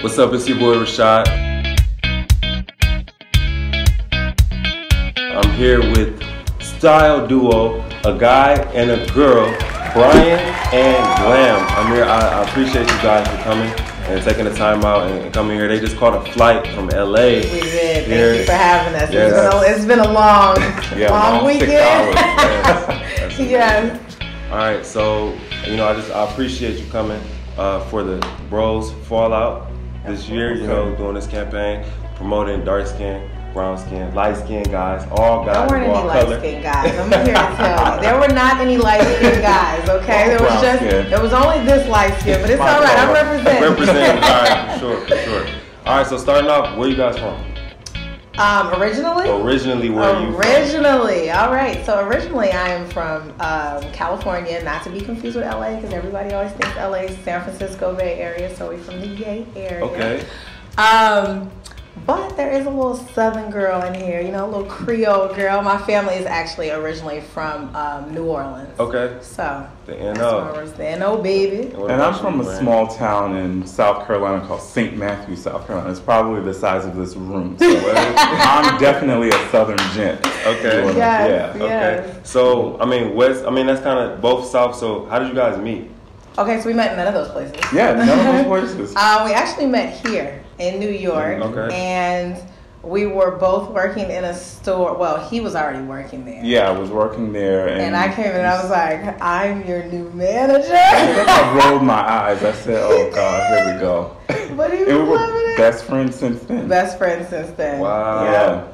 What's up? It's your boy Rashad. I'm here with style duo, a guy and a girl, Brian and Glam. I'm here. I appreciate you guys for coming and taking the time out and coming here. They just caught a flight from LA. We did. Thank you for having us. Yes. It's been a long, long weekend. 6 hours. Yes. All right, so I appreciate you coming for the Bros Fallout this year. Doing this campaign, promoting dark skin, brown skin, light skin guys, all guys. There weren't any light skin guys. I'm here to tell you, there were not any light skin guys. Okay, there was only this light skin, but it's all right. I'm representing. Representing. All right, for sure. All right, so starting off, where you guys from? Originally, where are you from? Originally, all right. So originally, I am from California, not to be confused with LA, because everybody always thinks LA is San Francisco Bay Area. So we're from the Yay area. Okay. But there is a little Southern girl in here, a little Creole girl. My family is actually originally from New Orleans. Okay. So the NO. The NO, baby. And I'm from a small town in South Carolina called St. Matthew, South Carolina. It's probably the size of this room. So I'm definitely a Southern gent. Okay. Yes, yeah. Okay. So West. That's kind of both South. So how did you guys meet? Okay, so we met in none of those places. Yeah, none of those places. We actually met here in New York. Okay. And we were both working in a store. Well, he was already working there. Yeah, I was working there. And I came in and I was like, I'm your new manager. I rolled my eyes. I said, oh, God, here we go. But he was loving it. Best friends since then. Best friends since then. Wow. Yeah.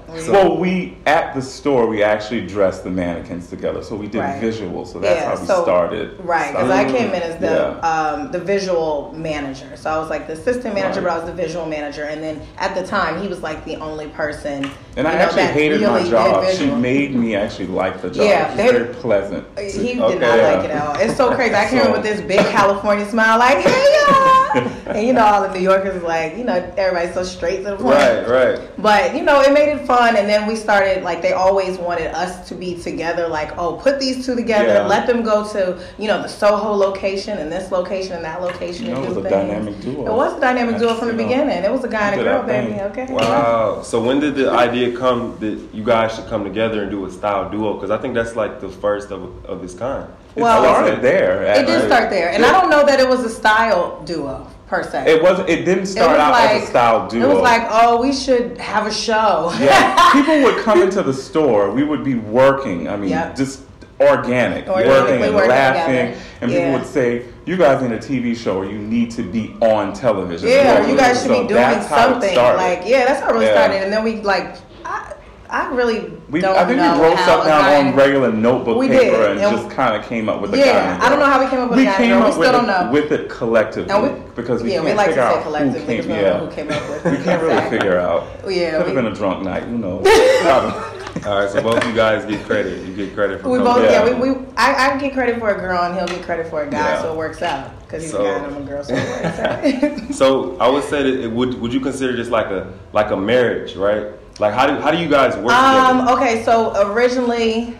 At the store, we actually dressed the mannequins together. So we did visuals. So that's how we started. Right, because I came in as the visual manager. So I was like the assistant manager, but I was the visual manager. And then at the time, he was like the only person. And I actually hated my job. She made me actually like the job. Yeah, she was very pleasant. He did not like it at all. It's so crazy. I came in with this big California smile, like, hey, y'all. And all the New Yorkers, like, everybody's so straight to the point. Right. But, it made it fun. And then we started, like, they always wanted us to be together. Like, put these two together. Let them go to, the Soho location and this location and that location. It was a dynamic duo. It was a dynamic duo from the beginning. It was a guy and a girl, baby. Okay. Wow. So when did the idea come that you guys should come together and do a style duo? Because I think that's like the first of its kind. It started there. It did start there. And I don't know that it was a style duo. Per se. It didn't start out as a style duo. It was like, we should have a show. Yeah. People would come into the store. We would be working. Just organic. Working and laughing. Together. And people would say, you guys need a TV show or you need to be on television. Yeah, you guys should be doing something. That's how it really started. And then we I really don't know. I think we wrote stuff down on regular notebook paper and just kind of came up with the guy. I don't know how we came up with the guy. We still don't know. With it collectively. Because we can't figure out who came up with it. We can't really figure out. Could have been a drunk night. Who knows? All right, so both you guys get credit. You get credit for we both. I get credit for a girl and he'll get credit for a guy, so it works out. Because he's a guy and I'm a girl, so it works out. So I would say that would you consider this like a marriage, right? Like how do you guys work together? Okay, so originally,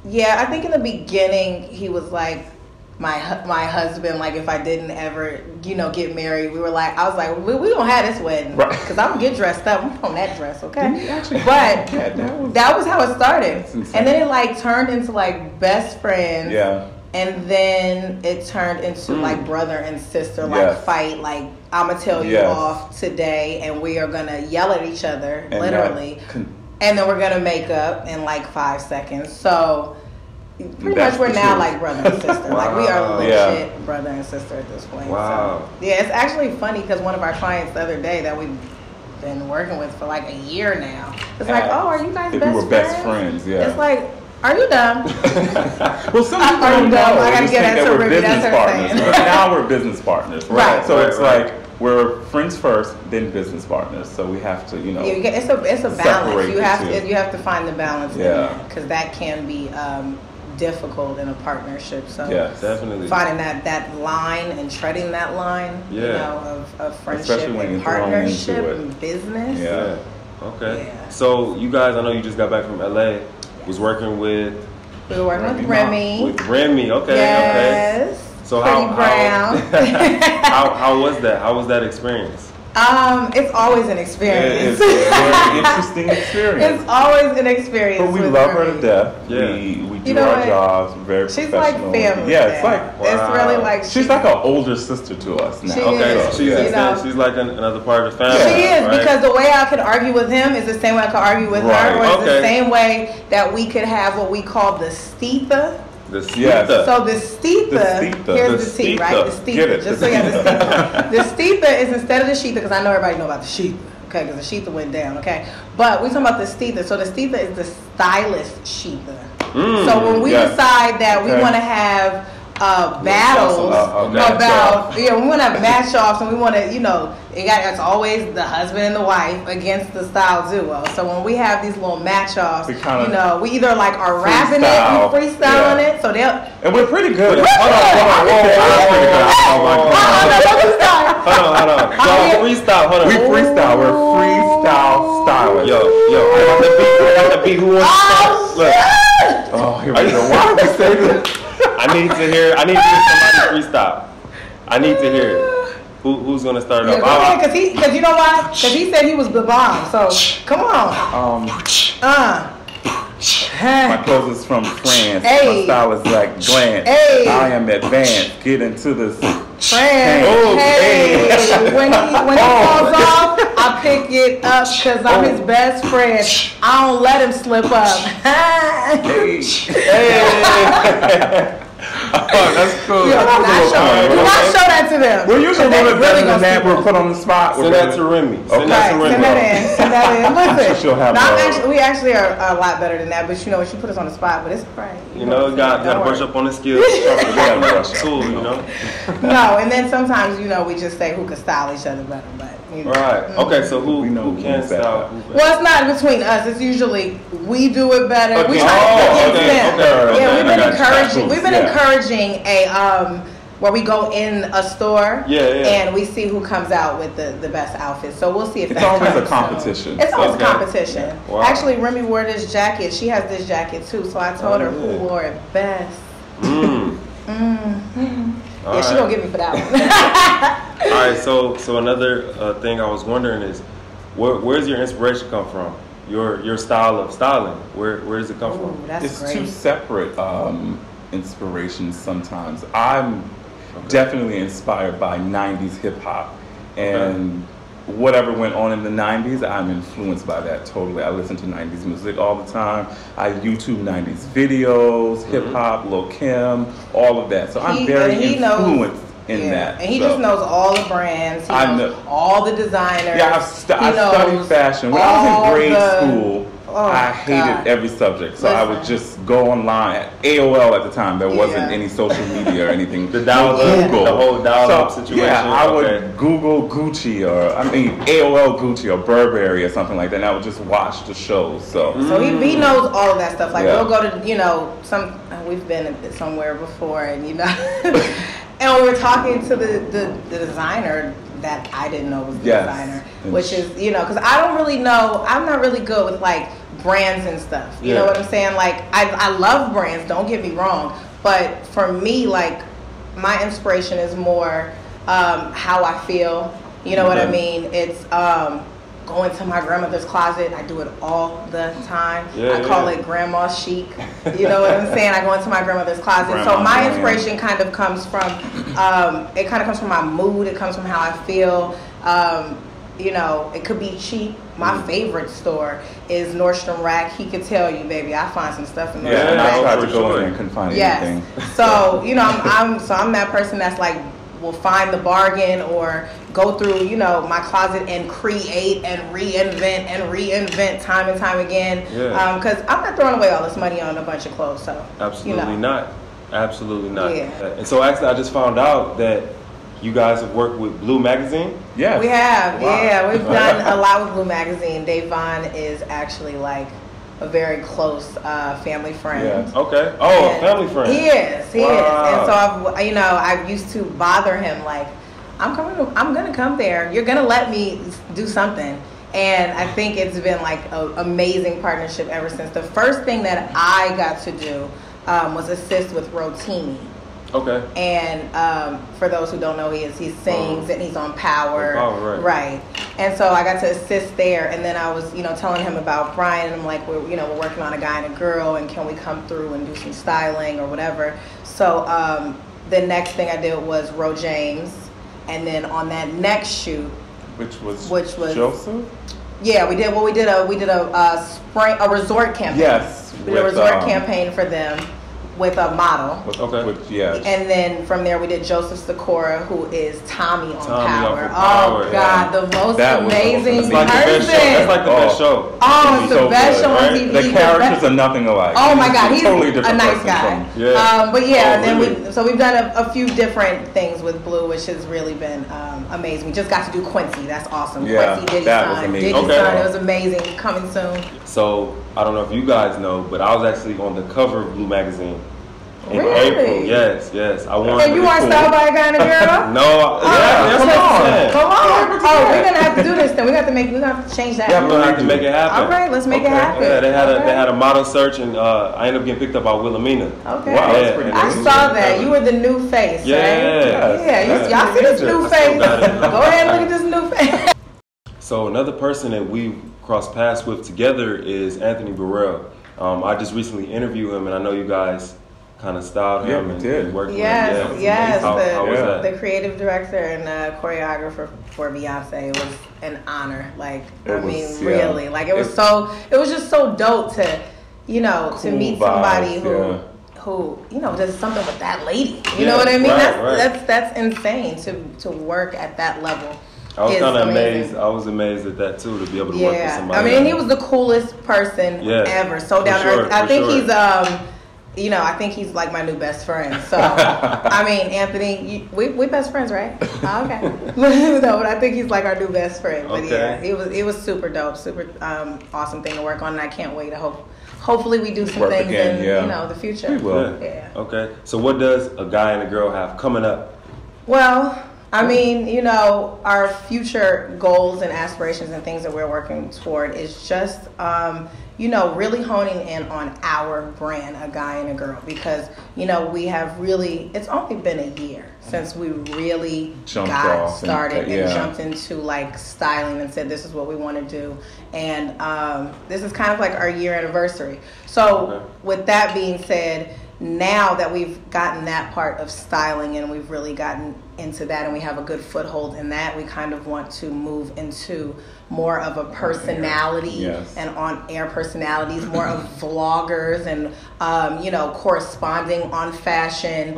I think in the beginning he was like my husband. Like if I didn't ever get married, I was like we don't have this wedding because I'm gonna get dressed up. I'm on that dress, okay? But that was how it started, and then it turned into best friends. Yeah. And then it turned into brother and sister fight. Like I'm gonna tell you off today, and we are gonna yell at each other, and literally, and then we're gonna make up in 5 seconds. So pretty much we're now like brother and sister. Wow. We are legit brother and sister at this point. Wow. So, it's actually funny because one of our clients the other day that we've been working with for a year now, it's like, are you guys best friends? We were best friends. Yeah. It's like, are you dumb? Well, some people don't know. I gotta get that to Ruby. That's her saying. Now we're business partners, right? So it's like we're friends first, then business partners. So we have to, it's a balance. You have to find the balance. Because that can be difficult in a partnership. So definitely finding that line and treading that line, of friendship and partnership and business. Yeah. Okay. Yeah. So you guys, I know you just got back from LA. We were working with Remy. With Remy, okay. Yes. So Pretty brown. how was that? How was that experience? It's always an experience. It's a very interesting experience. It's always an experience. But we love her to death. Yeah. We do our jobs. We're very she's professional. Like family. Yeah, it's like it's really like she's like an older sister to us now. She's like another part of the family. She is, right? because the way I could argue with him is the same way I could argue with her, or it's the same way that we could have what we call the steetha. The steetha. So the steetha, here's the tea, right? The steetha. Just so you have the steetha. The steetha is instead of the sheetha, because I know everybody know about the sheetha, okay? Because the sheetha went down, okay? But we're talking about the steetha. So the steetha is the stylist sheetha. So when we decide that we want to have battles about, we want to have match offs, and we want to, it's always the husband and the wife against the style duo. So when we have these little match offs, we either like are rapping it, we freestyling it, so and we're pretty good. Hold on. Freestyle. Hold on. We freestyle. We're freestyle stylists. Yo, I got the beat. Who wants to start? Look. Oh, here we go. Why would we say this? I need to hear somebody freestyle. I need to hear it. Who's gonna start it off? Because you know why? Because he said he was the bomb. So come on. My clothes is from France. Hey. My style is like glance. Hey. I am advanced. Get into this. France. Hey. When he falls off, I pick it up because I'm his best friend. I don't let him slip up. Hey. That's cool. Do not show that to them. We're usually better than that. We're put on the spot. Send that to Remy. Send that in. Listen, she'll have we actually are a lot better than that, but she put us on the spot, but it's right. You gotta brush up on the skills. No, and then sometimes, we just say who can style each other better, but Right. Okay, so who can style? Well, it's not between us. It's usually we do it better. Okay. We try to get them. Yeah, we've been encouraging a where we go in a store and we see who comes out with the best outfits. So we'll see if it's always a competition. It's always a competition. Wow. Actually, Remy wore this jacket. She has this jacket too. So I told her who wore it best. Yeah, she gonna get me for that one. All right. So another thing I was wondering is, where's your inspiration come from? Your style of styling. Where does it come from? It's great. Two separate inspirations. Sometimes I'm definitely inspired by '90s hip hop, and whatever went on in the '90s, I'm influenced by that totally. I listen to '90s music all the time. I YouTube '90s videos, hip hop, Lil Kim, all of that. So I'm very influenced in that. And he just knows all the brands. He knows all the designers. Yeah, I studied fashion. When I was in grade school, I hated every subject. So I would just go online at AOL at the time. There wasn't any social media or anything. The whole dial-up situation. Yeah, I would Google Gucci AOL Gucci or Burberry or something like that. And I would just watch the shows. So he knows all of that stuff. Like we'll go to we've been somewhere before, and and we were talking to the designer that I didn't know was the designer, which is because I don't really know. I'm not really good with like brands and stuff. You know what I'm saying? Like I love brands. Don't get me wrong, but for me, like my inspiration is more how I feel. You know what I mean? It's going to my grandmother's closet. I do it all the time. I call it grandma chic. You know what I'm saying? I go into my grandmother's closet. So my inspiration kind of comes from it kind of comes from my mood. It comes from how I feel. It could be cheap. My favorite store is Nordstrom Rack. He could tell you, baby, I find some stuff in Nordstrom Rack. I tried to go in there and couldn't find anything. So, I'm that person that's like will find the bargain or go through, my closet and create and reinvent time and time again. Because I'm not throwing away all this money on a bunch of clothes. So absolutely not. Yeah. And so actually, I just found out that you guys have worked with Blue Magazine. Yes, we have. Wow. Yeah, we've done a lot with Blue Magazine. Davon is actually like a very close family friend. Yeah. Okay. Oh, a family friend. He is. He is. And so I used to bother him like, I'm gonna come there. You're gonna let me do something. And I think it's been like an amazing partnership ever since. The first thing that I got to do was assist with Rotini. Okay. And for those who don't know, he sings and he's on Power. Power, right. And so I got to assist there, and then I was, telling him about Brian, and I'm like, we're working on a guy and a girl, and can we come through and do some styling or whatever. So the next thing I did was Ro James, and then on that next shoot, which was Joseph. Yeah, we did. Well, we did a resort campaign. Yes, we did a resort campaign for them with a model. And then from there we did Joseph Sakura, who is Tommy on Power. Oh God, the most amazing person. That's like the best show. Oh, it's the best show on TV. The characters are nothing alike. Oh my God, he's totally different, a nice guy. But yeah, and then we've done a few different things with Blue, which has really been amazing. We just got to do Quincy. That's awesome. Yeah, Quincy, Diddy's that was son. amazing. Diddy's son. It was amazing. Coming soon. So I don't know if you guys know, but I was actually on the cover of Blue magazine. In really? April, yes. I won. And you weren't styled by a guy and a girl? No, that's what I'm saying. Come on. Oh, we're gonna have to do this then. We're gonna have to change that. Yeah, we're gonna have to make it happen. All right, let's make it happen. Yeah, they had a model search, and I ended up getting picked up by Wilhelmina. Okay. Wow, that's pretty I saw that. You were the new face, right? Yeah. Y'all see this new face? Go ahead and look at this new face. So another person that we crossed paths with together is Anthony Burrell. I just recently interviewed him, and I know you guys kind of styled him and worked with him. Yes. How was that? The creative director and choreographer for Beyonce. It was an honor. Really. Like it was just so dope to, to meet somebody who does something with that lady. You know what I mean? That's insane to work at that level. I was kind of amazed. I was amazed at that too, to be able to work with somebody. I mean, he was the coolest person ever. So down to earth. I think he's I think he's like my new best friend. So, I mean, Anthony, we best friends, right? Oh, okay. No, but I think he's like our new best friend. But yeah, it was super dope, super awesome thing to work on, and I can't wait to hopefully we do some things in the future. We will. Yeah. Okay. So what does a guy and a girl have coming up? Well, I mean, our future goals and aspirations and things that we're working toward is just really honing in on our brand, a guy and a girl, because, we have really, it's only been a year since we really got started and jumped into like styling and said, this is what we want to do. And this is kind of like our year anniversary. So with that being said, now that we've gotten that part of styling and we've really gotten into that and we have a good foothold in that, we kind of want to move into more of a personality and on-air personalities, more of vloggers and, corresponding on fashion,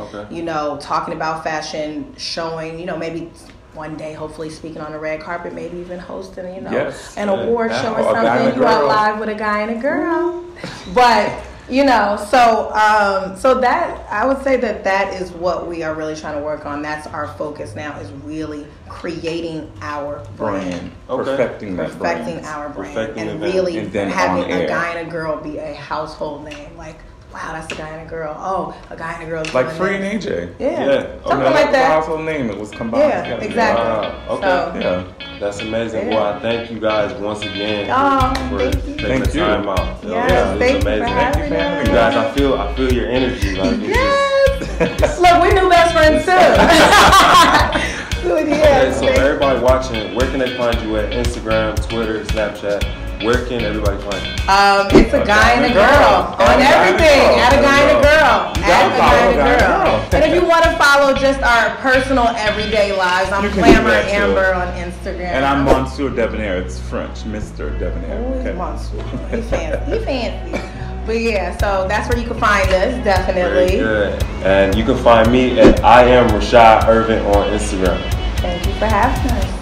talking about fashion, showing, maybe one day, hopefully speaking on the red carpet, maybe even hosting, an award show or something. You are live with a guy and a girl. But... so that I would say that is what we are really trying to work on. That's our focus now, is really creating our brand. Perfecting our brand. And really having a guy and a girl be a household name. Like, wow, that's a guy and a girl. Oh, a guy and a girl. Like Free and AJ. Yeah. Something like that. Household name. It was combined together. Exactly. Wow. Okay. So, that's amazing. Well, I thank you guys once again for taking the time out. Thank you for having us. You guys, I feel your energy. Like, Look, we're new best friends too. Okay, so everybody watching, where can they find you at? Instagram, Twitter, Snapchat? Where can everybody find you? It's a guy and a girl on everything. At a guy and a girl. At a guy and a girl. And if you want to follow just our personal everyday lives, I'm Glamour Amber on Instagram. And I'm Monsieur Debonair. It's French, Mr. Debonair. Okay. Monsieur. He fancy. But yeah, so that's where you can find us, definitely. Very good. And you can find me at I am Rashad Irvin on Instagram. Thank you for having us.